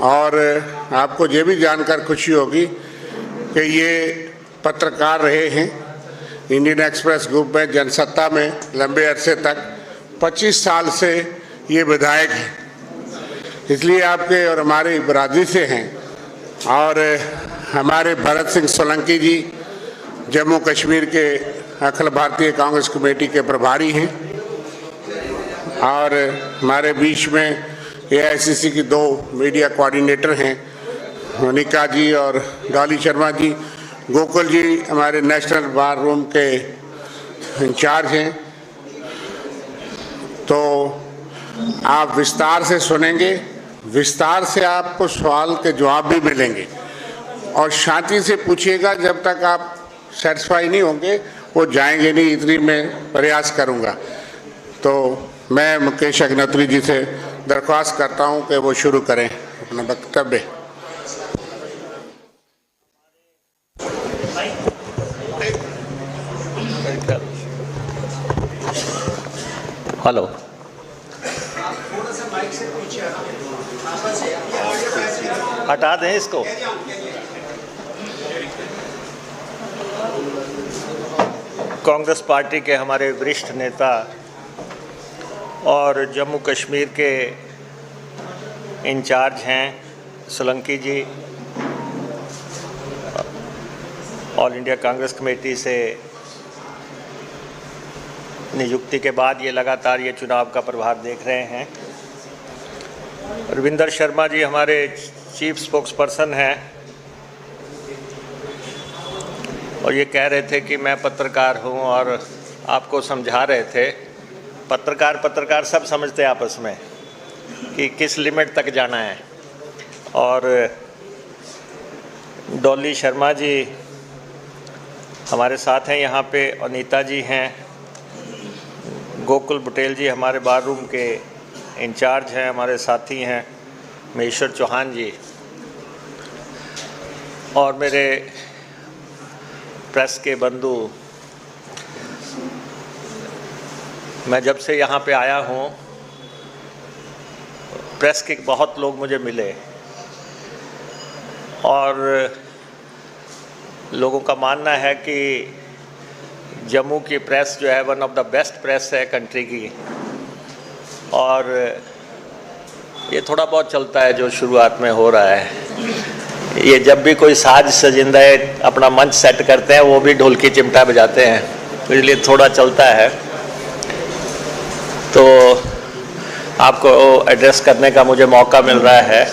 और आपको ये भी जानकर खुशी होगी कि ये पत्रकार रहे हैं इंडियन एक्सप्रेस ग्रुप में, जनसत्ता में लंबे अरसे तक, 25 साल से ये विधायक हैं, इसलिए आपके और हमारी बरादरी से हैं। और हमारे भरत सिंह सोलंकी जी जम्मू कश्मीर के अखिल भारतीय कांग्रेस कमेटी के प्रभारी हैं और हमारे बीच में AICC की 2 मीडिया कोऑर्डिनेटर हैं, मोनिका जी और डॉली शर्मा जी। गोकुल जी हमारे नेशनल बार रूम के इंचार्ज हैं। तो आप विस्तार से सुनेंगे, विस्तार से आपको सवाल के जवाब भी मिलेंगे और शांति से पूछिएगा। जब तक आप सेटिस्फाई नहीं होंगे वो जाएंगे नहीं, इतनी मैं प्रयास करूंगा। तो मैं मुकेश अग्निहोत्री जी से दरख्वास्त करता हूं कि वो शुरू करें अपना वक्तव्य। हेलो, हटा दें इसको। कांग्रेस पार्टी के हमारे वरिष्ठ नेता और जम्मू कश्मीर के इंचार्ज हैं सोलंकी जी, ऑल इंडिया कांग्रेस कमेटी से नियुक्ति के बाद ये लगातार ये चुनाव का प्रभार देख रहे हैं। रविंदर शर्मा जी हमारे चीफ स्पोक्स पर्सन हैं और ये कह रहे थे कि मैं पत्रकार हूँ और आपको समझा रहे थे। पत्रकार सब समझते हैं आपस में कि किस लिमिट तक जाना है। और डॉली शर्मा जी हमारे साथ हैं यहाँ पे, अनीता जी हैं, गोकुल पटेल जी हमारे बार रूम के इंचार्ज हैं, हमारे साथी हैं, महेश्वर चौहान जी, और मेरे प्रेस के बंधु। मैं जब से यहाँ पे आया हूँ प्रेस के बहुत लोग मुझे मिले और लोगों का मानना है कि जम्मू की प्रेस जो है one of the best press है कंट्री की। और ये थोड़ा बहुत चलता है जो शुरुआत में हो रहा है। ये जब भी कोई साज सजिंदा अपना मंच सेट करते हैं वो भी ढोलकी चिमटा बजाते हैं, तो इसलिए थोड़ा चलता है। तो आपको एड्रेस करने का मुझे मौका मिल रहा है।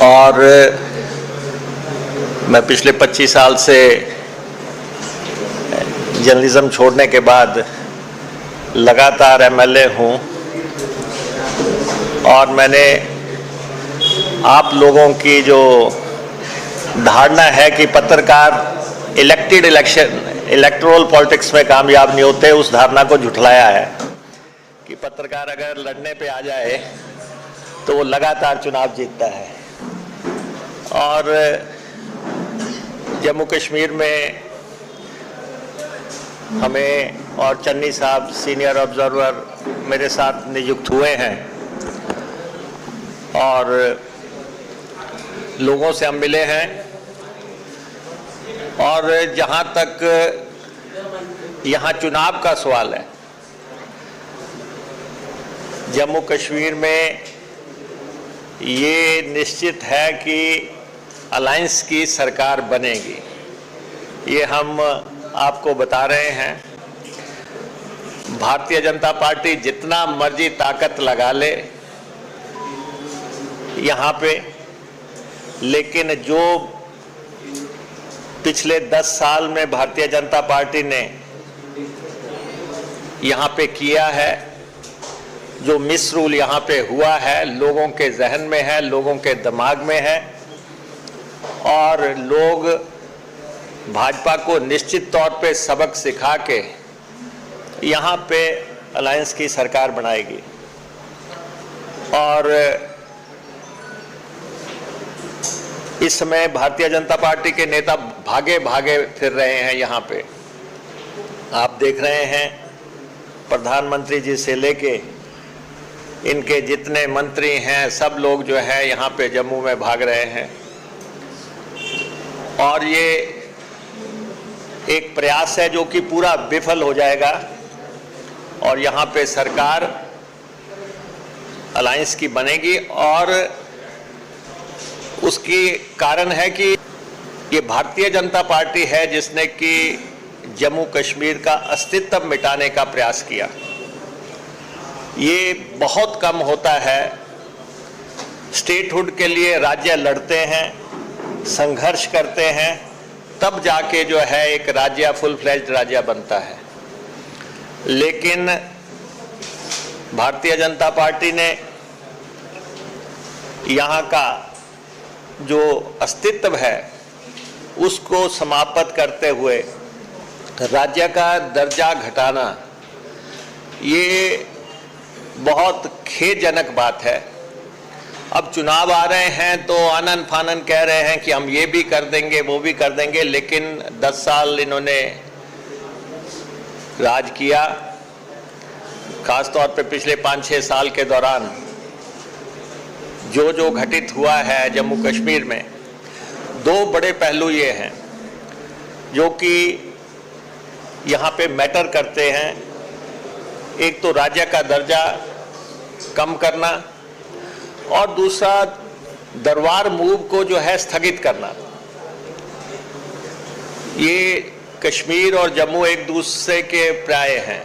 और मैं पिछले 25 साल से जर्नलिज्म छोड़ने के बाद लगातार MLA हूँ और मैंने आप लोगों की जो धारणा है कि पत्रकार इलेक्टोरल पॉलिटिक्स में कामयाब नहीं होते, उस धारणा को झुठलाया है कि पत्रकार अगर लड़ने पे आ जाए तो वो लगातार चुनाव जीतता है। और जम्मू कश्मीर में हमें और चन्नी साहब सीनियर ऑब्जर्वर मेरे साथ नियुक्त हुए हैं और लोगों से हम मिले हैं। और जहाँ तक यहाँ चुनाव का सवाल है, जम्मू कश्मीर में ये निश्चित है कि अलायंस की सरकार बनेगी, ये हम आपको बता रहे हैं। भारतीय जनता पार्टी जितना मर्जी ताकत लगा ले यहाँ पे, लेकिन जो पिछले 10 साल में भारतीय जनता पार्टी ने यहाँ पे किया है, जो मिसरूल यहाँ पे हुआ है, लोगों के जहन में है, लोगों के दिमाग में है। और लोग भाजपा को निश्चित तौर पे सबक सिखा के यहाँ पे अलायंस की सरकार बनाएगी। और इस समय भारतीय जनता पार्टी के नेता भागे भागे फिर रहे हैं यहाँ पे। आप देख रहे हैं प्रधानमंत्री जी से लेके इनके जितने मंत्री हैं सब लोग जो है यहाँ पे जम्मू में भाग रहे हैं और ये एक प्रयास है जो कि पूरा विफल हो जाएगा और यहाँ पे सरकार अलायंस की बनेगी। और उसकी कारण है कि ये भारतीय जनता पार्टी है जिसने कि जम्मू कश्मीर का अस्तित्व मिटाने का प्रयास किया। ये बहुत कम होता है, स्टेटहुड के लिए राज्य लड़ते हैं, संघर्ष करते हैं, तब जाके जो है एक राज्य फुल फ्लेज्ड राज्य बनता है। लेकिन भारतीय जनता पार्टी ने यहाँ का जो अस्तित्व है उसको समाप्त करते हुए राज्य का दर्जा घटाना, ये बहुत खेदजनक बात है। अब चुनाव आ रहे हैं तो आनन फानन कह रहे हैं कि हम ये भी कर देंगे वो भी कर देंगे, लेकिन 10 साल इन्होंने राज किया। खासतौर पे पिछले 5-6 साल के दौरान जो जो घटित हुआ है जम्मू कश्मीर में, 2 बड़े पहलू ये हैं जो कि यहाँ पे मैटर करते हैं। एक तो राज्य का दर्जा कम करना और दूसरा दरबार मूव को जो है स्थगित करना। ये कश्मीर और जम्मू एक दूसरे के प्राय हैं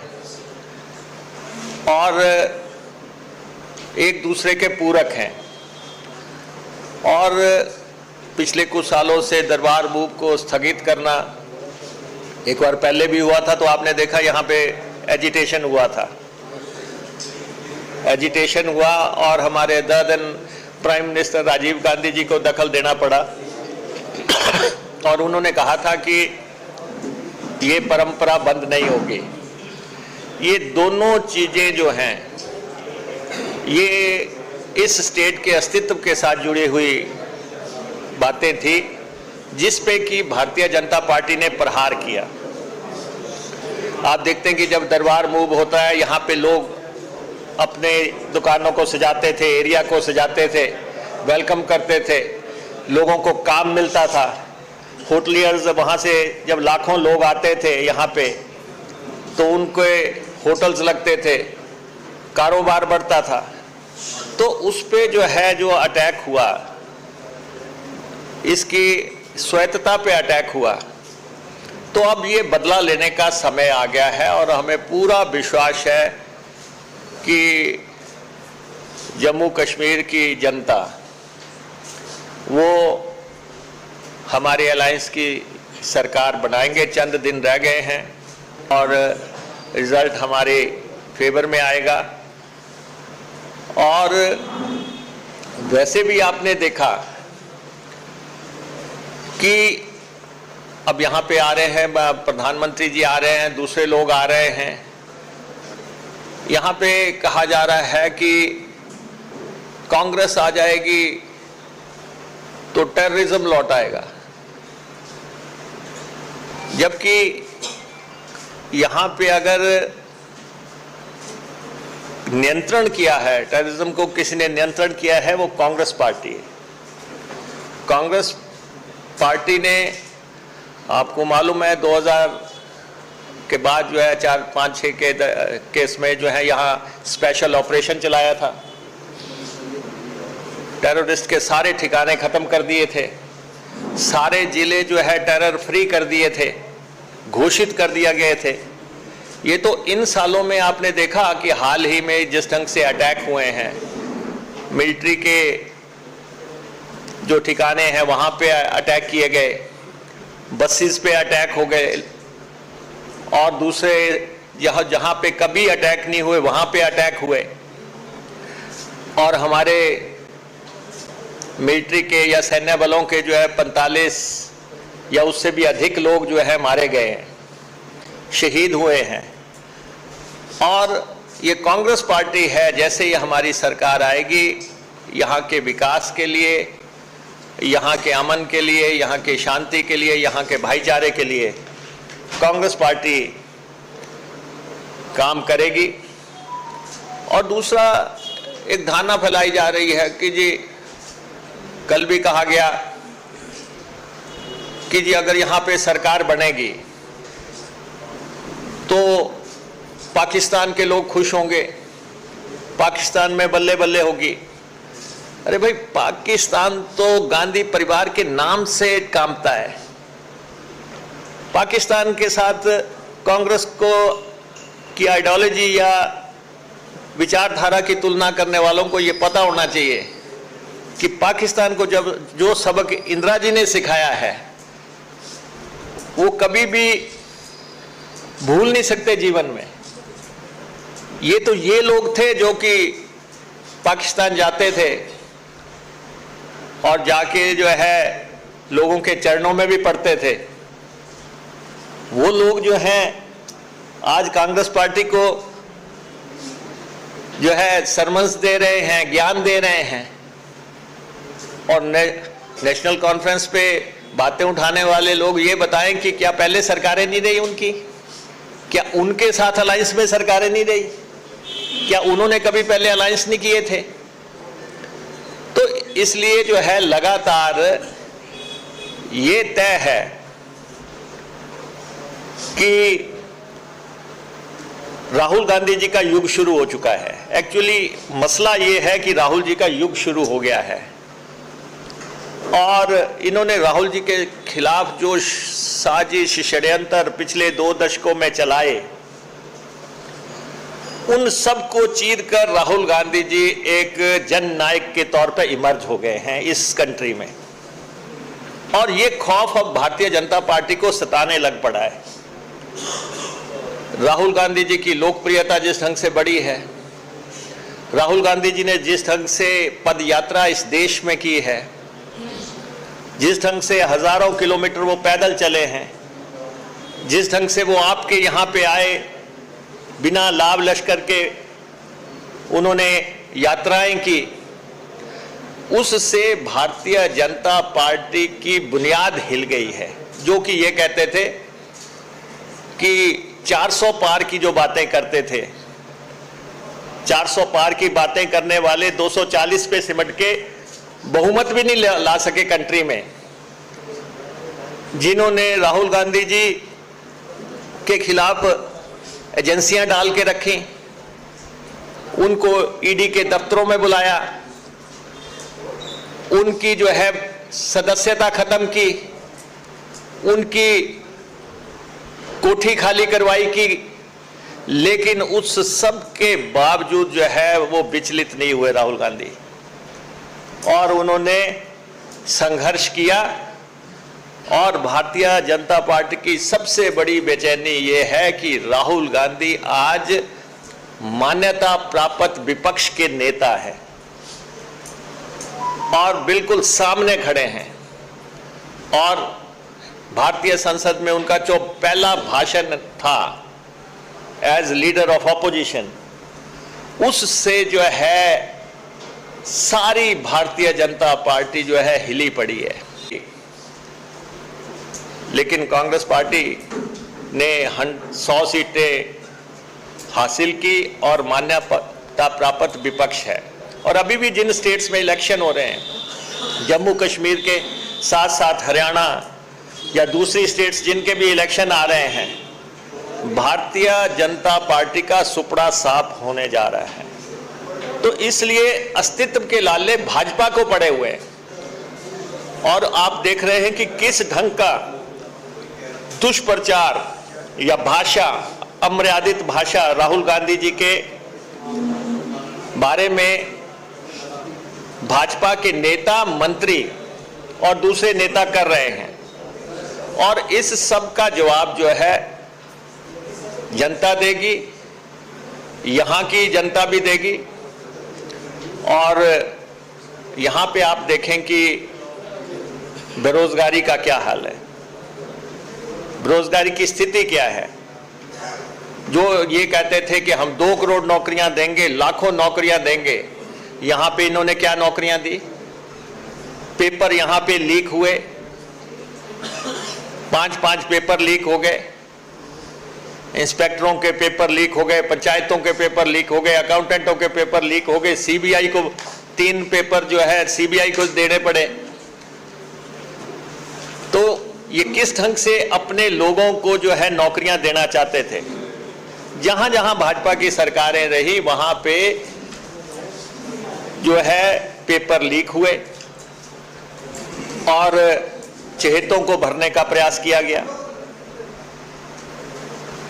और एक दूसरे के पूरक हैं और पिछले कुछ सालों से दरबार मूव को स्थगित करना, एक बार पहले भी हुआ था तो आपने देखा यहाँ पे एजिटेशन हुआ था, एजिटेशन हुआ और हमारे दिन प्राइम मिनिस्टर राजीव गांधी जी को दखल देना पड़ा और उन्होंने कहा था कि ये परंपरा बंद नहीं होगी। ये दोनों चीजें जो हैं ये इस स्टेट के अस्तित्व के साथ जुड़ी हुई बातें थी जिस पे कि भारतीय जनता पार्टी ने प्रहार किया। आप देखते हैं कि जब दरबार मूव होता है यहाँ पे लोग अपने दुकानों को सजाते थे, एरिया को सजाते थे, वेलकम करते थे, लोगों को काम मिलता था। होटलियर्स वहाँ से जब लाखों लोग आते थे यहाँ पे तो उनके होटल्स लगते थे, कारोबार बढ़ता था। तो उस पे जो है जो अटैक हुआ, इसकी स्वायत्तता पे अटैक हुआ, तो अब ये बदला लेने का समय आ गया है और हमें पूरा विश्वास है कि जम्मू कश्मीर की जनता वो हमारे अलायंस की सरकार बनाएंगे। चंद दिन रह गए हैं और रिजल्ट हमारे फेवर में आएगा। और वैसे भी आपने देखा कि अब यहाँ पे आ रहे हैं प्रधानमंत्री जी, आ रहे हैं, दूसरे लोग आ रहे हैं। यहाँ पे कहा जा रहा है कि कांग्रेस आ जाएगी तो टेररिज्म लौट आएगा, जबकि यहाँ पे अगर नियंत्रण किया है, टेररिज्म को किसी ने नियंत्रण किया है, वो कांग्रेस पार्टी है। कांग्रेस पार्टी ने, आपको मालूम है, 2000 के बाद जो है 4-5-6 के केस में जो है यहाँ स्पेशल ऑपरेशन चलाया था, टेररिस्ट के सारे ठिकाने खत्म कर दिए थे, सारे जिले जो है टेरर फ्री कर दिए थे, घोषित कर दिया गए थे। ये तो इन सालों में आपने देखा कि हाल ही में जिस ढंग से अटैक हुए हैं, मिलिट्री के जो ठिकाने हैं वहाँ पे अटैक किए गए, बसेस पे अटैक हो गए और दूसरे जहाँ पे कभी अटैक नहीं हुए वहाँ पे अटैक हुए और हमारे मिलिट्री के या सैन्य बलों के जो है 45 या उससे भी अधिक लोग जो है मारे गए हैं, शहीद हुए हैं। और ये कांग्रेस पार्टी है, जैसे ही हमारी सरकार आएगी, यहाँ के विकास के लिए, यहाँ के अमन के लिए, यहाँ के शांति के लिए, यहाँ के भाईचारे के लिए कांग्रेस पार्टी काम करेगी। और दूसरा, एक धारणा फैलाई जा रही है कि जी, कल भी कहा गया कि जी अगर यहाँ पे सरकार बनेगी तो पाकिस्तान के लोग खुश होंगे, पाकिस्तान में बल्ले बल्ले होगी। अरे भाई, पाकिस्तान तो गांधी परिवार के नाम से कांपता है। पाकिस्तान के साथ कांग्रेस को की आइडियोलॉजी या विचारधारा की तुलना करने वालों को ये पता होना चाहिए कि पाकिस्तान को जब जो सबक इंदिरा जी ने सिखाया है वो कभी भी भूल नहीं सकते जीवन में। ये तो ये लोग थे जो कि पाकिस्तान जाते थे और जाके जो है लोगों के चरणों में भी पड़ते थे। वो लोग जो हैं आज कांग्रेस पार्टी को जो है सरमंस दे रहे हैं, ज्ञान दे रहे हैं, और नेशनल कॉन्फ्रेंस पे बातें उठाने वाले लोग ये बताएं कि क्या पहले सरकारें नहीं रही उनकी, क्या उनके साथ अलायंस में सरकारें नहीं रही, क्या उन्होंने कभी पहले अलायंस नहीं किए थे। तो इसलिए जो है लगातार ये तय है कि राहुल गांधी जी का युग शुरू हो चुका है। एक्चुअली मसला ये है कि राहुल जी का युग शुरू हो गया है और इन्होंने राहुल जी के खिलाफ जो साजिश षड्यंत्र पिछले 2 दशकों में चलाए, उन सब को चीर कर राहुल गांधी जी एक जननायक के तौर पर इमर्ज हो गए हैं इस कंट्री में। और ये खौफ अब भारतीय जनता पार्टी को सताने लग पड़ा है। राहुल गांधी जी की लोकप्रियता जिस ढंग से बढ़ी है, राहुल गांधी जी ने जिस ढंग से पद यात्रा इस देश में की है, जिस ढंग से हजारों किलोमीटर वो पैदल चले हैं, जिस ढंग से वो आपके यहाँ पे आए, बिना लाभ लश्कर के उन्होंने यात्राएं की, उससे भारतीय जनता पार्टी की बुनियाद हिल गई है। जो कि ये कहते थे कि 400 पार की जो बातें करते थे, 400 पार की बातें करने वाले 240 पे सिमट के बहुमत भी नहीं ला सके कंट्री में। जिन्होंने राहुल गांधी जी के खिलाफ एजेंसियां डाल के रखी, उनको ईडी के दफ्तरों में बुलाया, उनकी जो है सदस्यता खत्म की, उनकी कोठी खाली करवाई की, लेकिन उस सब के बावजूद जो है वो विचलित नहीं हुए राहुल गांधी, और उन्होंने संघर्ष किया। और भारतीय जनता पार्टी की सबसे बड़ी बेचैनी ये है कि राहुल गांधी आज मान्यता प्राप्त विपक्ष के नेता है और बिल्कुल सामने खड़े हैं। और भारतीय संसद में उनका जो पहला भाषण था एज लीडर ऑफ ऑपोजिशन, उससे जो है सारी भारतीय जनता पार्टी जो है हिली पड़ी है। लेकिन कांग्रेस पार्टी ने 100 सीटें हासिल की और मान्यता प्राप्त विपक्ष है। और अभी भी जिन स्टेट्स में इलेक्शन हो रहे हैं, जम्मू कश्मीर के साथ साथ हरियाणा या दूसरी स्टेट्स जिनके भी इलेक्शन आ रहे हैं, भारतीय जनता पार्टी का सुपड़ा साफ होने जा रहा है। तो इसलिए अस्तित्व के लाले भाजपा को पड़े हुए हैं। और आप देख रहे हैं कि किस ढंग का दुष्प्रचार या भाषा, अमर्यादित भाषा राहुल गांधी जी के बारे में भाजपा के नेता, मंत्री और दूसरे नेता कर रहे हैं। और इस सब का जवाब जो है जनता देगी, यहाँ की जनता भी देगी। और यहाँ पे आप देखें कि बेरोजगारी का क्या हाल है, बेरोजगारी की स्थिति क्या है। जो ये कहते थे कि हम 2 करोड़ नौकरियां देंगे, लाखों नौकरियां देंगे, यहाँ पे इन्होंने क्या नौकरियां दी? पेपर यहाँ पे लीक हुए, 5 पेपर लीक हो गए। इंस्पेक्टरों के पेपर लीक हो गए, पंचायतों के पेपर लीक हो गए, अकाउंटेंटों के पेपर लीक हो गए, सीबीआई को 3 पेपर जो है सीबीआई को देने पड़े। तो ये किस ढंग से अपने लोगों को जो है नौकरियां देना चाहते थे। जहां जहां भाजपा की सरकारें रही वहां पे जो है पेपर लीक हुए और चहेतों को भरने का प्रयास किया गया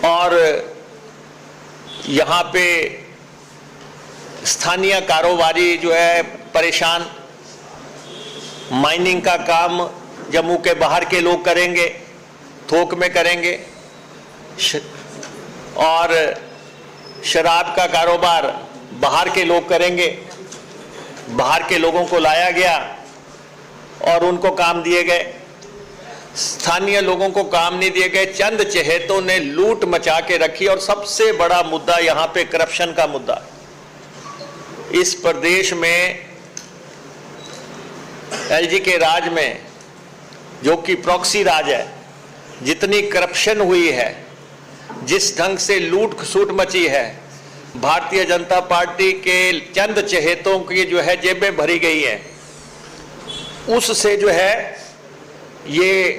और यहाँ पे स्थानीय कारोबारी जो है परेशान। माइनिंग का काम जम्मू के बाहर के लोग करेंगे, थोक में करेंगे और शराब का कारोबार बाहर के लोग करेंगे। बाहर के लोगों को लाया गया और उनको काम दिए गए, स्थानीय लोगों को काम नहीं दिए गए। चंद चहेतों ने लूट मचा के रखी और सबसे बड़ा मुद्दा यहां पे करप्शन का मुद्दा। इस प्रदेश में एलजी के राज में, जो कि प्रॉक्सी राज है, जितनी करप्शन हुई है, जिस ढंग से लूट खसूट मची है, भारतीय जनता पार्टी के चंद चहेतों की जो है जेबें भरी गई हैं, उससे जो है ये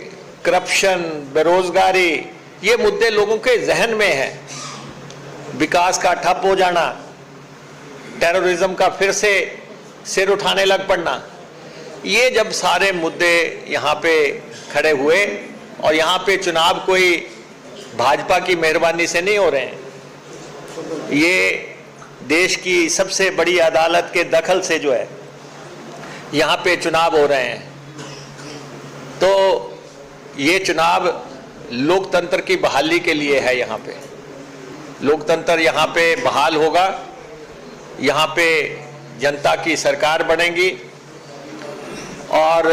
करप्शन, बेरोजगारी, ये मुद्दे लोगों के जहन में हैं। विकास का ठप हो जाना, टेररिज्म का फिर से सिर उठाने लग पड़ना, ये जब सारे मुद्दे यहाँ पे खड़े हुए और यहाँ पे चुनाव कोई भाजपा की मेहरबानी से नहीं हो रहे हैं, ये देश की सबसे बड़ी अदालत के दखल से जो है यहाँ पे चुनाव हो रहे हैं। तो ये चुनाव लोकतंत्र की बहाली के लिए है। यहाँ पे लोकतंत्र यहाँ पे बहाल होगा, यहाँ पे जनता की सरकार बनेगी और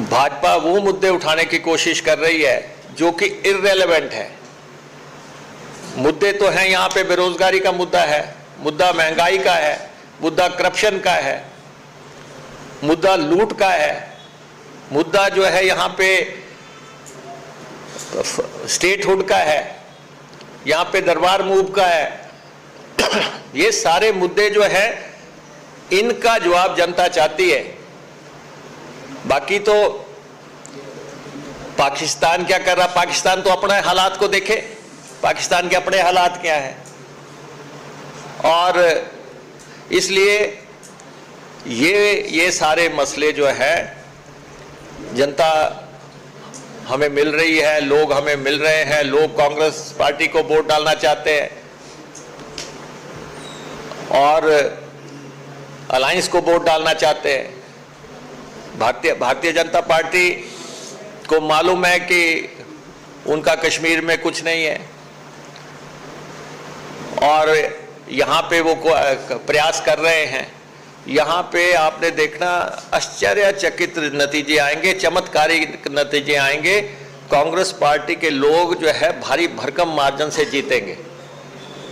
भाजपा वो मुद्दे उठाने की कोशिश कर रही है जो कि इररेलेवेंट है। मुद्दे तो हैं यहाँ पे, बेरोजगारी का मुद्दा है, मुद्दा महंगाई का है, मुद्दा करप्शन का है, मुद्दा लूट का है, मुद्दा जो है यहाँ पे स्टेटहुड का है, यहाँ पे दरबार मूव का है। ये सारे मुद्दे जो है इनका जवाब जनता चाहती है। बाकी तो पाकिस्तान क्या कर रहा, पाकिस्तान तो अपने हालात को देखे, पाकिस्तान के अपने हालात क्या है। और इसलिए ये सारे मसले जो है जनता हमें मिल रही है, लोग हमें मिल रहे हैं, लोग कांग्रेस पार्टी को वोट डालना चाहते हैं और अलायंस को वोट डालना चाहते हैं। भारतीय जनता पार्टी को मालूम है कि उनका कश्मीर में कुछ नहीं है और यहाँ पे वो प्रयास कर रहे हैं। यहाँ पे आपने देखना आश्चर्यचकित नतीजे आएंगे, चमत्कारी नतीजे आएंगे। कांग्रेस पार्टी के लोग जो है भारी भरकम मार्जिन से जीतेंगे,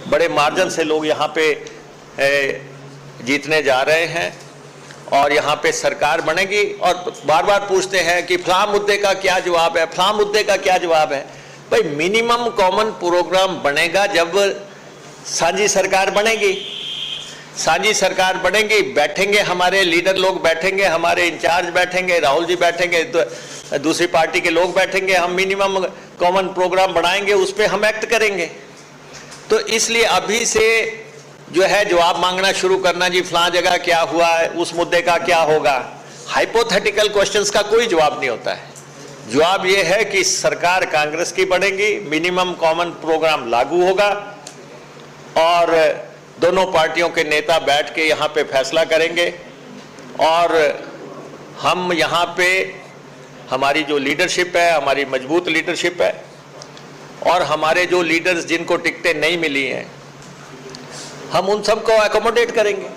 बड़े मार्जिन से लोग यहाँ पे जीतने जा रहे हैं और यहाँ पे सरकार बनेगी। और बार बार पूछते हैं कि फलां मुद्दे का क्या जवाब है, फलां मुद्दे का क्या जवाब है। भाई मिनिमम कॉमन प्रोग्राम बनेगा जब साझी सरकार बनेगी। साझी सरकार बनेगी, बैठेंगे हमारे लीडर लोग, बैठेंगे हमारे इंचार्ज, बैठेंगे राहुल जी, बैठेंगे दूसरी पार्टी के लोग बैठेंगे, हम मिनिमम कॉमन प्रोग्राम बनाएंगे, उस पर हम एक्ट करेंगे। तो इसलिए अभी से जो है जवाब मांगना शुरू करना, जी फलां जगह क्या हुआ है, उस मुद्दे का क्या होगा, हाइपोथेटिकल क्वेश्चंस का कोई जवाब नहीं होता है। जवाब ये है कि सरकार कांग्रेस की बनेगी, मिनिमम कॉमन प्रोग्राम लागू होगा और दोनों पार्टियों के नेता बैठ के यहाँ पे फैसला करेंगे और हम यहाँ पे हमारी जो लीडरशिप है, हमारी मजबूत लीडरशिप है और हमारे जो लीडर्स जिनको टिकटें नहीं मिली हैं, हम उन सबको एकोमोडेट करेंगे।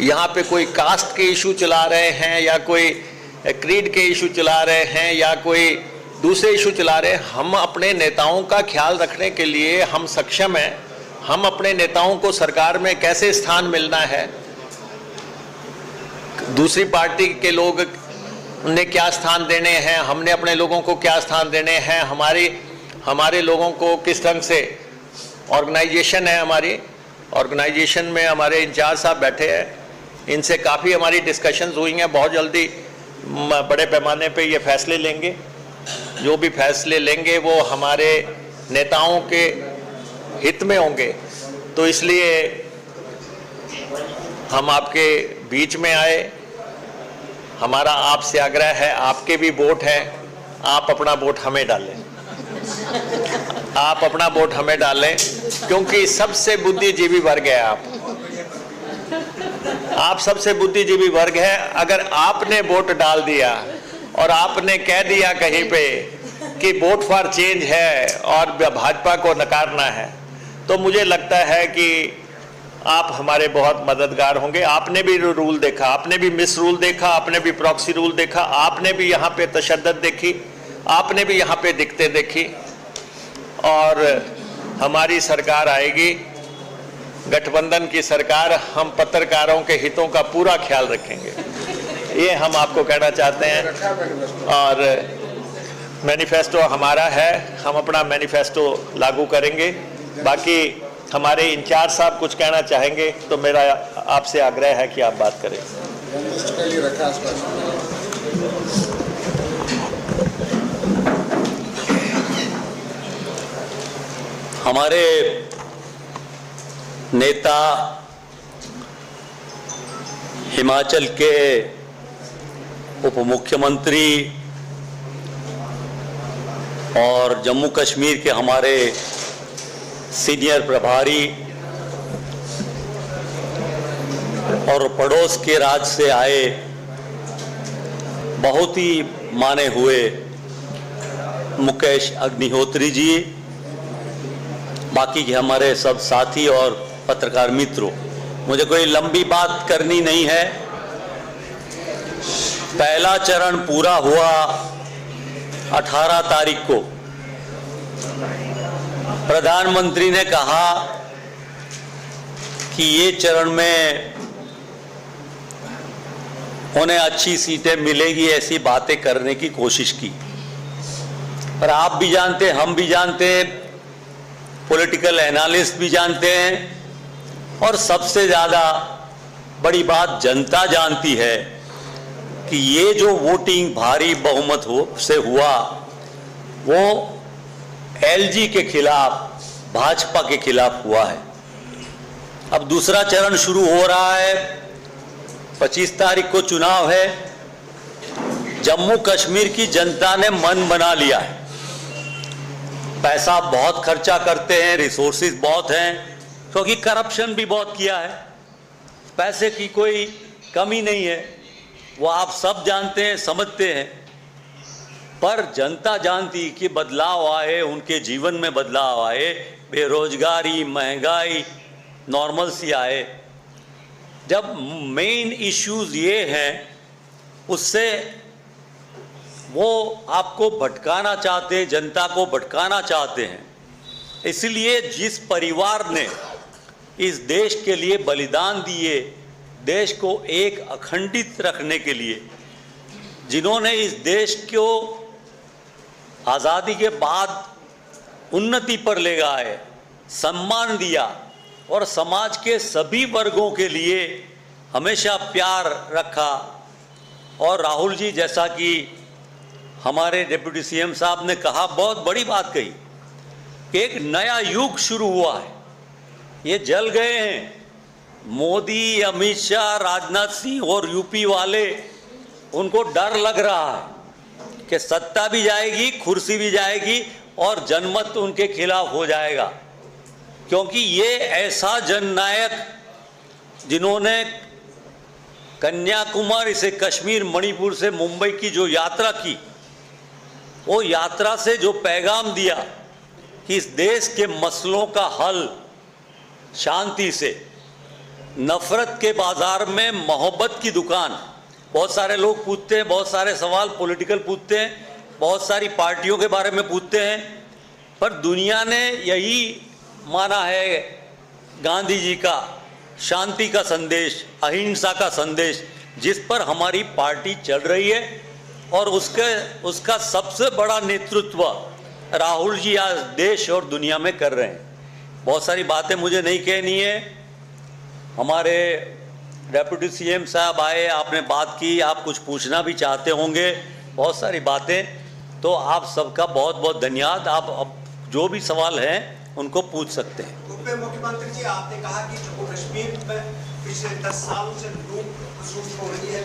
यहाँ पे कोई कास्ट के इशू चला रहे हैं या कोई क्रीड के इशू चला रहे हैं या कोई दूसरे इशू चला रहे हैं, हम अपने नेताओं का ख्याल रखने के लिए हम सक्षम हैं। हम अपने नेताओं को सरकार में कैसे स्थान मिलना है, दूसरी पार्टी के लोग ने क्या स्थान देने हैं, हमने अपने लोगों को क्या स्थान देने हैं, हमारे लोगों को किस ढंग से ऑर्गेनाइजेशन है। हमारी ऑर्गेनाइजेशन में हमारे इंचार्ज साहब बैठे हैं, इनसे काफ़ी हमारी डिस्कशंस हुई हैं। बहुत जल्दी बड़े पैमाने पे ये फैसले लेंगे। जो भी फैसले लेंगे वो हमारे नेताओं के हित में होंगे। तो इसलिए हम आपके बीच में आए। हमारा आपसे आग्रह है, आपके भी वोट हैं, आप अपना वोट हमें डालें। आप अपना वोट हमें डालें, क्योंकि सबसे बुद्धिजीवी वर्ग है आप सबसे बुद्धिजीवी वर्ग है। अगर आपने वोट डाल दिया और आपने कह दिया कहीं पे कि वोट फॉर चेंज है और भाजपा को नकारना है, तो मुझे लगता है कि आप हमारे बहुत मददगार होंगे। आपने भी रूल देखा, आपने भी मिस रूल देखा, आपने भी प्रॉक्सी रूल देखा, आपने भी यहाँ पे तशद्दुद देखी, आपने भी यहाँ पे दिक्कतें देखी। और हमारी सरकार आएगी, गठबंधन की सरकार, हम पत्रकारों के हितों का पूरा ख्याल रखेंगे, ये हम आपको कहना चाहते हैं। और मैनिफेस्टो हमारा है, हम अपना मैनिफेस्टो लागू करेंगे। बाकी हमारे इंचार्ज साहब कुछ कहना चाहेंगे तो मेरा आपसे आग्रह है कि आप बात करें। हमारे नेता हिमाचल के उप मुख्यमंत्री और जम्मू कश्मीर के हमारे सीनियर प्रभारी और पड़ोस के राज्य से आए बहुत ही माने हुए मुकेश अग्निहोत्री जी, बाकी के हमारे सब साथी और पत्रकार मित्रों, मुझे कोई लंबी बात करनी नहीं है। पहला चरण पूरा हुआ 18 तारीख को। प्रधानमंत्री ने कहा कि ये चरण में उन्हें अच्छी सीटें मिलेगी, ऐसी बातें करने की कोशिश की। पर आप भी जानते, हम भी जानते हैं, पॉलिटिकल एनालिस्ट भी जानते हैं, और सबसे ज़्यादा बड़ी बात जनता जानती है कि ये जो वोटिंग भारी बहुमत से हुआ वो एलजी के खिलाफ, भाजपा के खिलाफ हुआ है। अब दूसरा चरण शुरू हो रहा है, 25 तारीख को चुनाव है। जम्मू कश्मीर की जनता ने मन बना लिया है। पैसा बहुत खर्चा करते हैं, रिसोर्सेज बहुत हैं, क्योंकि करप्शन भी बहुत किया है। पैसे की कोई कमी नहीं है, वो आप सब जानते हैं, समझते हैं। पर जनता जानती कि बदलाव आए, उनके जीवन में बदलाव आए, बेरोजगारी, महंगाई, नॉर्मल सी आए। जब मेन इश्यूज ये हैं, उससे वो आपको भटकाना चाहते हैं, जनता को भटकाना चाहते हैं। इसलिए जिस परिवार ने इस देश के लिए बलिदान दिए, देश को एक अखंडित रखने के लिए, जिन्होंने इस देश को आज़ादी के बाद उन्नति पर ले गए, सम्मान दिया और समाज के सभी वर्गों के लिए हमेशा प्यार रखा। और राहुल जी, जैसा कि हमारे डिप्टी सीएम साहब ने कहा, बहुत बड़ी बात कही कि एक नया युग शुरू हुआ है। ये जल गए हैं मोदी, अमित शाह, राजनाथ सिंह और यूपी वाले, उनको डर लग रहा है कि सत्ता भी जाएगी, कुर्सी भी जाएगी और जनमत उनके खिलाफ हो जाएगा। क्योंकि ये ऐसा जननायक, जिन्होंने कन्याकुमारी से कश्मीर, मणिपुर से मुंबई की जो यात्रा की, वो यात्रा से जो पैगाम दिया कि इस देश के मसलों का हल शांति से, नफरत के बाजार में मोहब्बत की दुकान। बहुत सारे लोग पूछते हैं, बहुत सारे सवाल पॉलिटिकल पूछते हैं, बहुत सारी पार्टियों के बारे में पूछते हैं, पर दुनिया ने यही माना है गांधी जी का शांति का संदेश, अहिंसा का संदेश, जिस पर हमारी पार्टी चल रही है। और उसका सबसे बड़ा नेतृत्व राहुल जी आज देश और दुनिया में कर रहे हैं। बहुत सारी बातें मुझे नहीं कहनी है, हमारे डेप्यूटी सीएम साहब आए, आपने बात की, आप कुछ पूछना भी चाहते होंगे, बहुत सारी बातें, तो आप सबका बहुत बहुत धन्यवाद। आप अब जो भी सवाल हैं उनको पूछ सकते हैं। उप मुख्यमंत्री जी, आपने कहा कि जम्मू कश्मीर में पिछले 10 सालों से लूट खसूट हो रही है,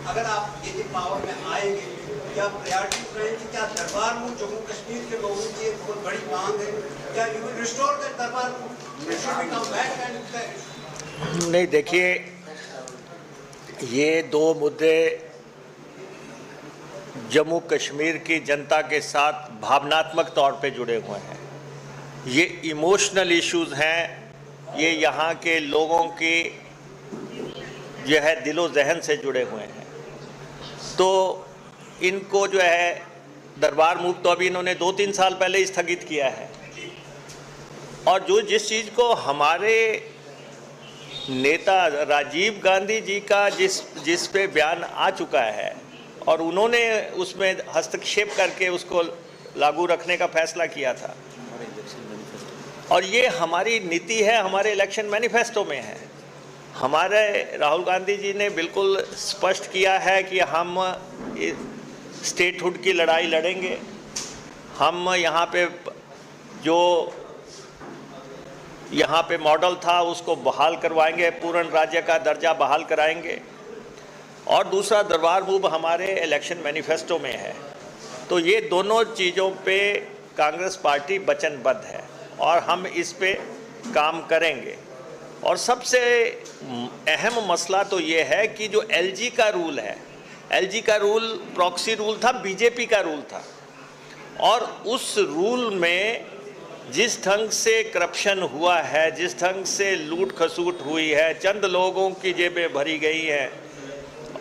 अगर आप यदि पावर में आएंगे, क्या प्रायोरिटी रहेगी? क्या दरबार मुल्क जम्मू कश्मीर के लोगों की एक बहुत बड़ी मांग है, क्या यू विल रिस्टोर द दरबार मुल्क? नहीं, देखिए, ये दो मुद्दे जम्मू कश्मीर की जनता के साथ भावनात्मक तौर पे जुड़े हुए हैं। ये इमोशनल इश्यूज हैं, ये यहाँ के लोगों की जो है दिलो जहन से जुड़े हुए हैं। तो इनको जो है दरबार मूव तो अभी इन्होंने 2-3 साल पहले स्थगित किया है, और जिस चीज़ को हमारे नेता राजीव गांधी जी का जिस पे बयान आ चुका है और उन्होंने उसमें हस्तक्षेप करके उसको लागू रखने का फैसला किया था, और ये हमारी नीति है, हमारे इलेक्शन मैनिफेस्टो में है। हमारे राहुल गांधी जी ने बिल्कुल स्पष्ट किया है कि हम स्टेटहुड की लड़ाई लड़ेंगे, हम यहाँ पे मॉडल था उसको बहाल करवाएंगे, पूर्ण राज्य का दर्जा बहाल कराएंगे, और दूसरा दरबार मूव हमारे इलेक्शन मैनिफेस्टो में है। तो ये दोनों चीज़ों पे कांग्रेस पार्टी वचनबद्ध है और हम इस पे काम करेंगे। और सबसे अहम मसला तो ये है कि जो एलजी का रूल है, एलजी का रूल प्रॉक्सी रूल था, बीजेपी का रूल था, और उस रूल में जिस ढंग से करप्शन हुआ है, जिस ढंग से लूट खसूट हुई है, चंद लोगों की जेबें भरी गई हैं,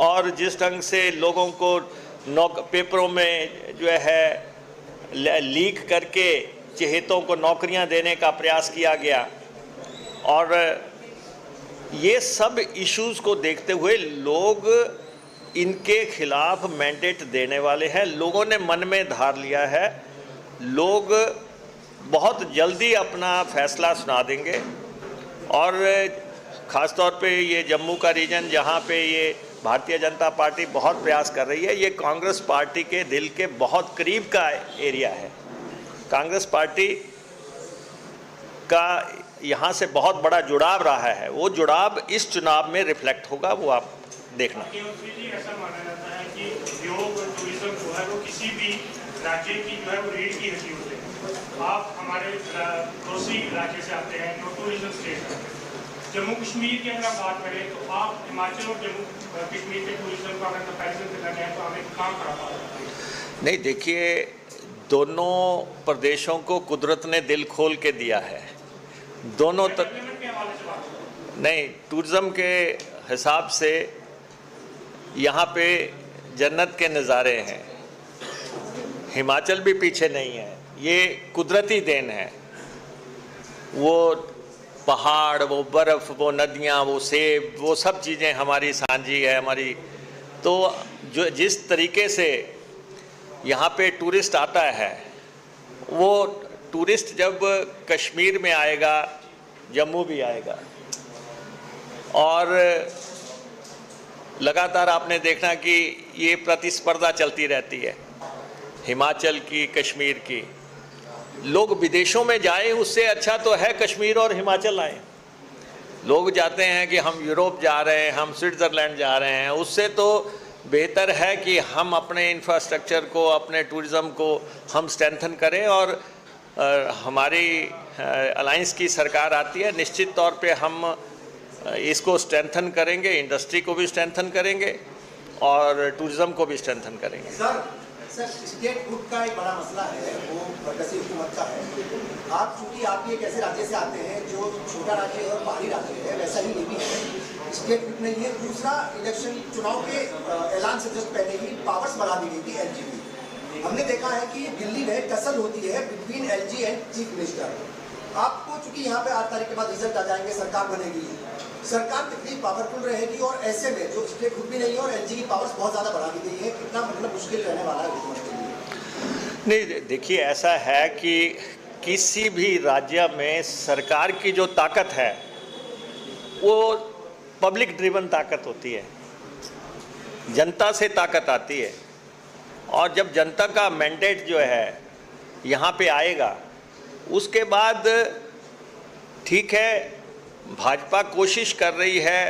और जिस ढंग से लोगों को पेपरों में जो है लीक करके चहेतों को नौकरियां देने का प्रयास किया गया, और ये सब इश्यूज़ को देखते हुए लोग इनके खिलाफ मैंडेट देने वाले हैं। लोगों ने मन में धार लिया है, लोग बहुत जल्दी अपना फैसला सुना देंगे, और ख़ास तौर पे ये जम्मू का रीजन जहाँ पे ये भारतीय जनता पार्टी बहुत प्रयास कर रही है, ये कांग्रेस पार्टी के दिल के बहुत करीब का एरिया है। कांग्रेस पार्टी का यहाँ से बहुत बड़ा जुड़ाव रहा है, वो जुड़ाव इस चुनाव में रिफ्लेक्ट होगा, वो आप देखना। ऐसा माना जाता है कि उद्योग और टूरिज्म जो है वो किसी भी राज्य की जो है वो रीढ़ की हड्डी होते हैं। आप हमारे पड़ोसी राज्य से आते हैं, जो टूरिज्म स्टेट है। जम्मू कश्मीर की अगर आप बात करें तो आप हिमाचल और जम्मू कश्मीर के टूरिज्म का अगर कंपेरिजन करना चाहें तो हमें कहाँ खड़ा पा रहा है? नहीं, देखिए, दोनों प्रदेशों को कुदरत ने दिल खोल के दिया है, दोनों नहीं, टूरिज्म के हिसाब से यहाँ पे जन्नत के नज़ारे हैं। हिमाचल भी पीछे नहीं है, ये कुदरती देन है। वो पहाड़, वो बर्फ़, वो नदियाँ, वो सेब, वो सब चीज़ें हमारी सांझी है हमारी। तो जो जिस तरीके से यहाँ पे टूरिस्ट आता है, वो टूरिस्ट जब कश्मीर में आएगा, जम्मू भी आएगा, और लगातार आपने देखना कि ये प्रतिस्पर्धा चलती रहती है हिमाचल की, कश्मीर की। लोग विदेशों में जाए उससे अच्छा तो है कश्मीर और हिमाचल आए। लोग जाते हैं कि हम यूरोप जा रहे हैं, हम स्विट्ज़रलैंड जा रहे हैं, उससे तो बेहतर है कि हम अपने इंफ्रास्ट्रक्चर को, अपने टूरिज़्म को हम स्ट्रेंथन करें। और हमारी अलायंस की सरकार आती है, निश्चित तौर पे हम इसको स्ट्रेंथन करेंगे, इंडस्ट्री को भी स्ट्रेंथन करेंगे और टूरिज़्म को भी स्ट्रेंथन करेंगे। सर, स्टेटहुड का एक बड़ा मसला है, वो बरगसी हुकूमत का है। आप चूँकि आप एक ऐसे राज्य से आते हैं जो छोटा राज्य है और पहाड़ी राज्य है, वैसा ही ये भी है, स्टेटहुड नहीं है। दूसरा, इलेक्शन चुनाव के ऐलान से जस्ट पहले ही पावर्स बढ़ा दी गई थी एलजी की। हमने देखा है कि दिल्ली में टसल होती है between LG and chief minister. आपको चूँकि यहाँ पे 8 तारीख के बाद रिजल्ट आ जाएंगे, सरकार बनेगी, सरकार कितनी पावरफुल रहेगी और ऐसे में जो स्टेटहुड भी नहीं है और एलजी की पावर्स बहुत ज़्यादा बढ़ा दी गई है, कितना मतलब मुश्किल रहने वाला है हुकूमत के लिए? नहीं, देखिए ऐसा है कि किसी भी राज्य में सरकार की जो ताकत है वो पब्लिक ड्रिवन ताकत होती है, जनता से ताकत आती है। और जब जनता का मैंडेट जो है यहाँ पे आएगा, उसके बाद ठीक है, भाजपा कोशिश कर रही है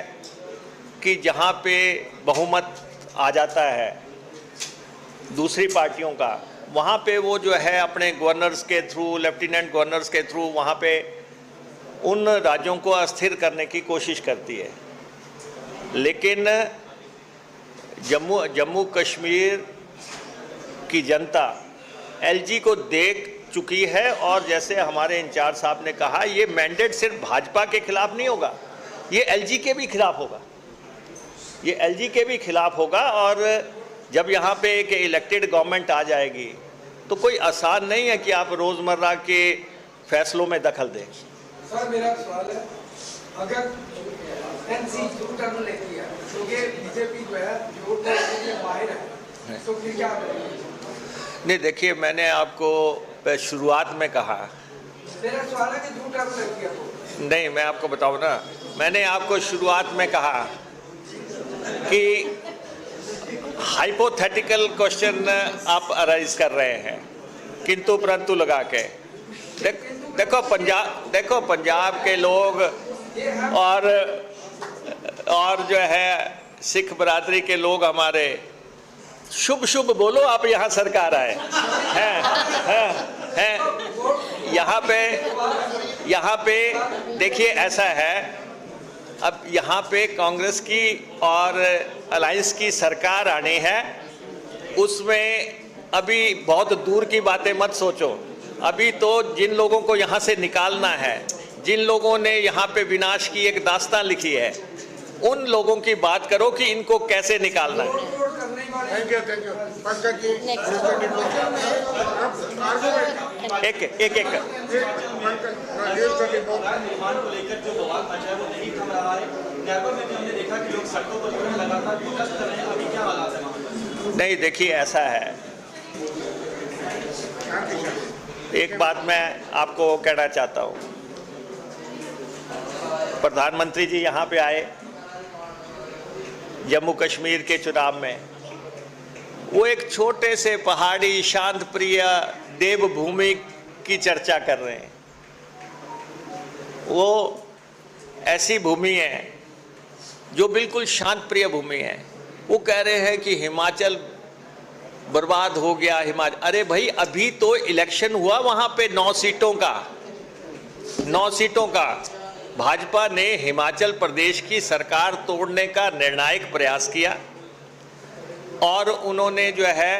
कि जहाँ पे बहुमत आ जाता है दूसरी पार्टियों का, वहाँ पे वो जो है अपने गवर्नर्स के थ्रू, लेफ्टिनेंट गवर्नर्स के थ्रू वहाँ पे उन राज्यों को अस्थिर करने की कोशिश करती है। लेकिन जम्मू कश्मीर की जनता एलजी को देख चुकी है, और जैसे हमारे इंचार्ज साहब ने कहा, ये मैंडेट सिर्फ भाजपा के खिलाफ नहीं होगा, ये एलजी के भी खिलाफ होगा, ये एलजी के भी खिलाफ होगा। और जब यहाँ पे एक इलेक्टेड गवर्नमेंट आ जाएगी तो कोई आसान नहीं है कि आप रोज़मर्रा के फैसलों में दखल दें। सर मेरा सवाल है, अगर एनसी टर्न लेती है तो ये बीजेपी जो है वोट में बाहर है, तो फिर क्या करेंगे? नहीं, देखिए मैंने आपको शुरुआत में कहा, मेरा सवाल है कि झूठ टर्न लेती है तो नहीं, मैं आपको बताऊं ना, मैंने आपको शुरुआत में कहा कि हाइपोथेटिकल क्वेश्चन आप अराइज कर रहे हैं किंतु परंतु लगा के। देखो पंजाब के लोग और जो है सिख बरादरी के लोग हमारे, शुभ शुभ बोलो, आप यहाँ सरकार आए हैं यहाँ पे देखिए ऐसा है, अब यहाँ पे कांग्रेस की और अलायंस की सरकार आनी है, उसमें अभी बहुत दूर की बातें मत सोचो। अभी तो जिन लोगों को यहाँ से निकालना है, जिन लोगों ने यहाँ पे विनाश की एक दास्तान लिखी है, उन लोगों की बात करो कि इनको कैसे निकालना है। Thank you Pankaj ji. एक निर्माण को लेकर जो बवाल मचा है वो नहीं थम रहा है। नैबर में भी हमने देखा कि लोग सड़कों पर लगातार प्रोटेस्ट कर रहे हैं, अभी क्या हालात है वहाँ पर? नहीं, देखिए ऐसा है, एक बात मैं आपको कहना चाहता हूँ, प्रधानमंत्री जी यहाँ पे आए जम्मू कश्मीर के चुनाव में, वो एक छोटे से पहाड़ी शांत प्रिय देवभूमि की चर्चा कर रहे हैं। वो ऐसी भूमि है जो बिल्कुल शांत प्रिय भूमि है। वो कह रहे हैं कि हिमाचल बर्बाद हो गया, हिमाचल। अरे भाई, अभी तो इलेक्शन हुआ वहाँ पे 9 सीटों का भाजपा ने हिमाचल प्रदेश की सरकार तोड़ने का निर्णायक प्रयास किया, और उन्होंने जो है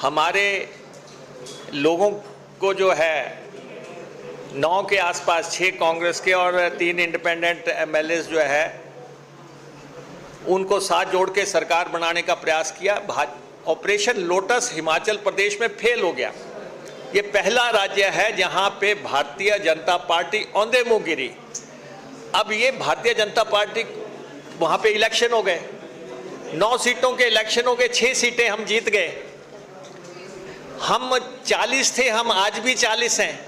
हमारे लोगों को जो है 9 के आसपास, 6 कांग्रेस के और 3 इंडिपेंडेंट एमएलए जो है उनको साथ जोड़ के सरकार बनाने का प्रयास किया। ऑपरेशन लोटस हिमाचल प्रदेश में फेल हो गया। ये पहला राज्य है जहां पे भारतीय जनता पार्टी औंधे मुंह गिरी। अब ये भारतीय जनता पार्टी, वहां पे इलेक्शन हो गए, 9 सीटों के इलेक्शन हो गए, 6 सीटें हम जीत गए। हम 40 थे, हम आज भी 40 हैं।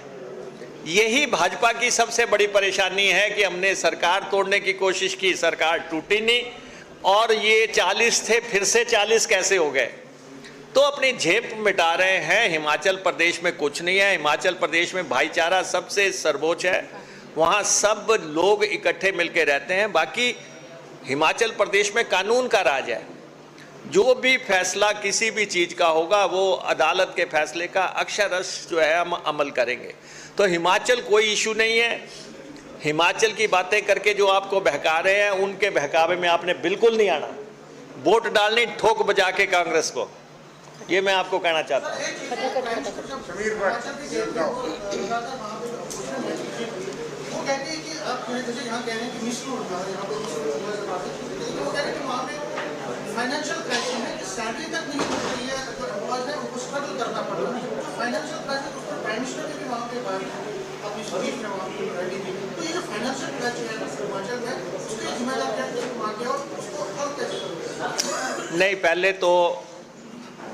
यही भाजपा की सबसे बड़ी परेशानी है कि हमने सरकार तोड़ने की कोशिश की, सरकार टूटी नहीं, और ये 40 थे फिर से 40 कैसे हो गए। तो अपनी झेप मिटा रहे हैं। हिमाचल प्रदेश में कुछ नहीं है। हिमाचल प्रदेश में भाईचारा सबसे सर्वोच्च है, वहाँ सब लोग इकट्ठे मिलकर रहते हैं। बाकी हिमाचल प्रदेश में कानून का राज है। जो भी फैसला किसी भी चीज़ का होगा वो अदालत के फैसले का अक्षरश जो है हम अमल करेंगे। तो हिमाचल कोई इशू नहीं है। हिमाचल की बातें करके जो आपको बहका रहे हैं, उनके बहकावे में आपने बिल्कुल नहीं आना। वोट डालनी ठोक बजा के कांग्रेस को, ये मैं आपको कहना चाहता हूँ। फाइनेंशियल क्राइसिस है कि सैलरी तक नहीं मिल रही है, तो एम्प्लॉयज है उनको स्ट्रगल करना पड़ रहा है। फाइनेंशियल क्राइसिस उसको प्राइम मिनिस्टर ने भी वहाँ पे अपनी स्पीच में वहाँ पे तो ये जो फाइनेंशियल क्राइसिस है हिमाचल में, उसके जिम्मेदार कैसे मांगे और उसको हल कैसे करोगे? नहीं, पहले तो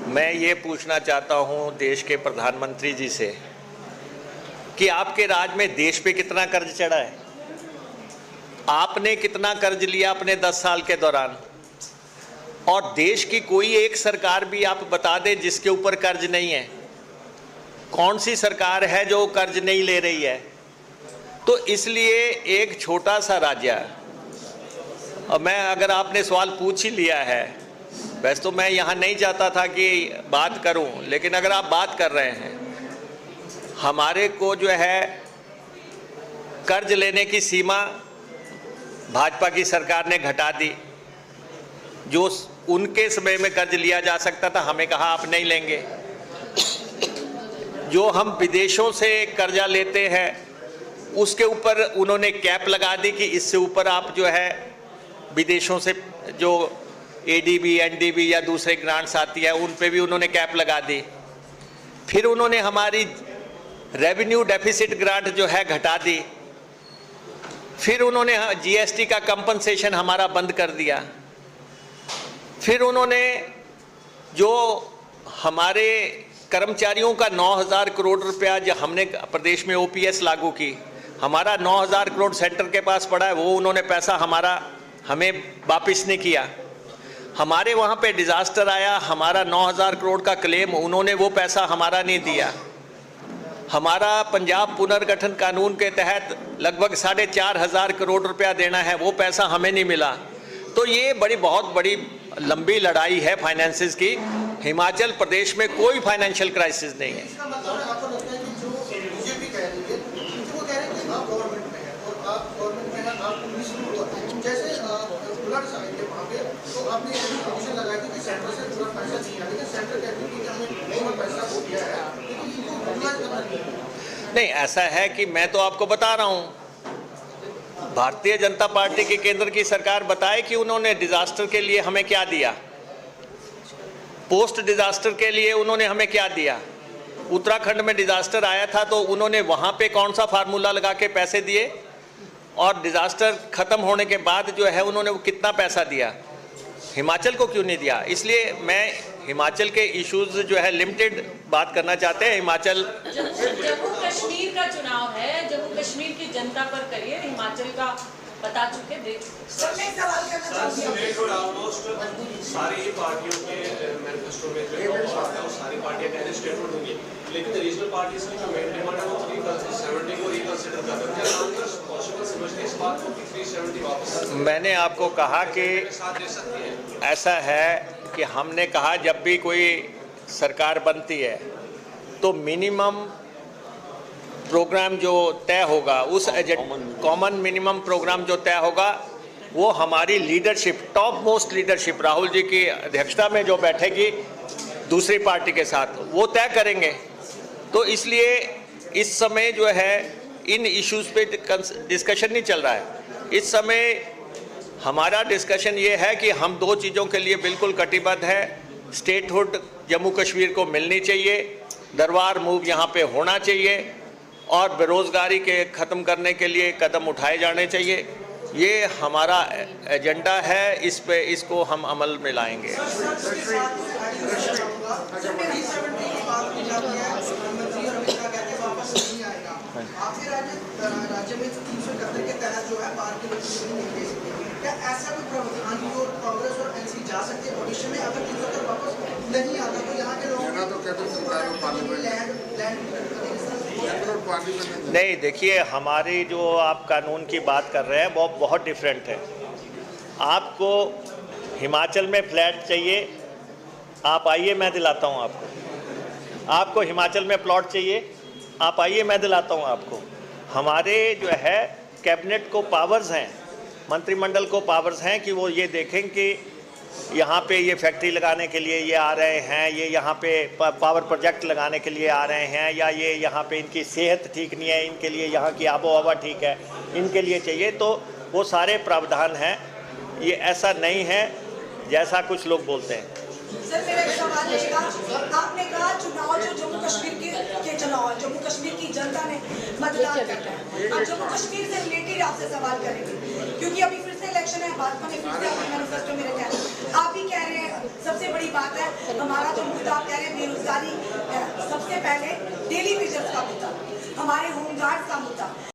मैं ये पूछना चाहता हूँ देश के प्रधानमंत्री जी से कि आपके राज में देश पे कितना कर्ज चढ़ा है, आपने कितना कर्ज लिया अपने 10 साल के दौरान, और देश की कोई एक सरकार भी आप बता दें जिसके ऊपर कर्ज नहीं है। कौन सी सरकार है जो कर्ज नहीं ले रही है? तो इसलिए एक छोटा सा राज्य, और मैं अगर आपने सवाल पूछ ही लिया है, वैसे तो मैं यहाँ नहीं चाहता था कि बात करूँ, लेकिन अगर आप बात कर रहे हैं, हमारे को जो है कर्ज लेने की सीमा भाजपा की सरकार ने घटा दी। जो उनके समय में कर्ज लिया जा सकता था, हमें कहा आप नहीं लेंगे। जो हम विदेशों से कर्जा लेते हैं उसके ऊपर उन्होंने कैप लगा दी कि इससे ऊपर आप जो है विदेशों से जो एडीबी, एनडीबी या दूसरे ग्रांट्स आती है उन पे भी उन्होंने कैप लगा दी। फिर उन्होंने हमारी रेवेन्यू डेफिसिट ग्रांट जो है घटा दी। फिर उन्होंने जीएसटी का कंपनसेशन हमारा बंद कर दिया। फिर उन्होंने जो हमारे कर्मचारियों का 9,000 करोड़ रुपया जो हमने प्रदेश में ओपीएस लागू की, हमारा 9,000 करोड़ सेंटर के पास पड़ा है, वो उन्होंने पैसा हमें वापस नहीं किया। हमारे वहाँ पे डिज़ास्टर आया, हमारा 9,000 करोड़ का क्लेम, उन्होंने वो पैसा हमारा नहीं दिया। हमारा पंजाब पुनर्गठन कानून के तहत लगभग 4,500 करोड़ रुपया देना है, वो पैसा हमें नहीं मिला। तो ये बहुत बड़ी लंबी लड़ाई है फाइनेंसेस की। हिमाचल प्रदेश में कोई फाइनेंशियल क्राइसिस नहीं है। इसका मतलब है आपको लगता है कि जो बीजेपी कह रही है, वो कह रहे हैं कि आप गवर्नमेंट में हैं और आप गवर्नमेंट में हैं, आप मिसरूल होते हैं। जैसे फ्लड्स आएंगे वहाँ पे, तो आपने ये कंडीशन लगाई थी कि सेंटर से पूरा पैसा नहीं आया, लेकिन सेंटर कहती है कि हमने पूरा पैसा हो दिया है, लेकिन इनको यूटिलाइज करना नहीं है। नहीं, ऐसा है कि मैं तो आपको बता रहा हूँ, भारतीय जनता पार्टी की केंद्र की सरकार बताए कि उन्होंने डिजास्टर के लिए हमें क्या दिया, पोस्ट डिजास्टर के लिए उन्होंने हमें क्या दिया। उत्तराखंड में डिजास्टर आया था तो उन्होंने वहाँ पे कौन सा फार्मूला लगा के पैसे दिए, और डिजास्टर खत्म होने के बाद जो है उन्होंने वो कितना पैसा दिया, हिमाचल को क्यों नहीं दिया। इसलिए मैं हिमाचल के इश्यूज जो है लिमिटेड बात करना चाहते हैं। हिमाचल जम्मू कश्मीर का चुनाव है, जम्मू कश्मीर की जनता पर करिए, हिमाचल का बता चुके, दे चुके। सारी पार्टियों के मैनिफेस्टो में जो आता है वो सारी पार्टियां कहने स्टेटमेंट होंगी, लेकिन रीजनल पार्टीज की जो मेन डिमांड है वो 370 को रिकंसिडर करते हैं। कांग्रेस पॉसिबल समझते हैं इस बात को कि 370 वापस मैंने आपको कहा कि साथ दे सकती है। ऐसा है कि हमने कहा जब भी कोई सरकार बनती है तो मिनिमम प्रोग्राम जो तय होगा, उस कॉमन मिनिमम प्रोग्राम जो तय होगा वो हमारी leadership, top most leadership Rahul ji की अध्यक्षता में जो बैठेगी दूसरी पार्टी के साथ, वो तय करेंगे। तो इसलिए इस समय जो है इन इश्यूज़ पे डिस्कशन नहीं चल रहा है। इस समय हमारा डिस्कशन ये है कि हम दो चीज़ों के लिए बिल्कुल कटिबद्ध है। स्टेटहुड जम्मू कश्मीर को मिलनी चाहिए, दरबार मूव यहाँ पे होना चाहिए, और बेरोज़गारी के ख़त्म करने के लिए कदम उठाए जाने चाहिए। ये हमारा एजेंडा है, इस पे इसको हम अमल में लाएंगे। आपके राज्य में 371 के तहत जो है बाहर के लोग नहीं दे सकते, क्या ऐसा कोई प्रावधान जो कांग्रेस और एनसी जा सकते हैं भविष्य में? अगर 370 वापस नहीं आता तो यहाँ के लोग नहीं, देखिए हमारी जो आप कानून की बात कर रहे हैं वो बहुत डिफरेंट है। आपको हिमाचल में फ्लैट चाहिए, आप आइए मैं दिलाता हूँ आपको। आपको हिमाचल में प्लॉट चाहिए, आप आइए मैं दिलाता हूँ आपको। हमारे जो है कैबिनेट को पावर्स हैं, मंत्रिमंडल को पावर्स हैं कि वो ये देखें कि यहाँ पे ये फैक्ट्री लगाने के लिए ये आ रहे हैं, ये यहाँ पे पावर प्रोजेक्ट लगाने के लिए आ रहे हैं, या ये यहाँ पे इनकी सेहत ठीक नहीं है, इनके लिए यहाँ की आबो हवा ठीक है, इनके लिए चाहिए। तो वो सारे प्रावधान हैं। ये ऐसा नहीं है जैसा कुछ लोग बोलते हैं। सर मेरा एक सवाल रहेगा, आपने कहा चुनाव जो जम्मू कश्मीर के चुनाव है, जम्मू कश्मीर की जनता ने मतदान करना है। अब जम्मू कश्मीर से रिलेटेड आपसे सवाल करेंगे, क्योंकि अभी फिर से इलेक्शन है, भाजपा ने फिर से अपने मैनिफेस्टो में रखा है। आप भी कह रहे हैं, सबसे बड़ी बात है हमारा जो मुद्दा आप कह रहे हैं बेरोजगारी, सबसे पहले डेली वेजर्स का मुद्दा, हमारे होमगार्ड्स का मुद्दा।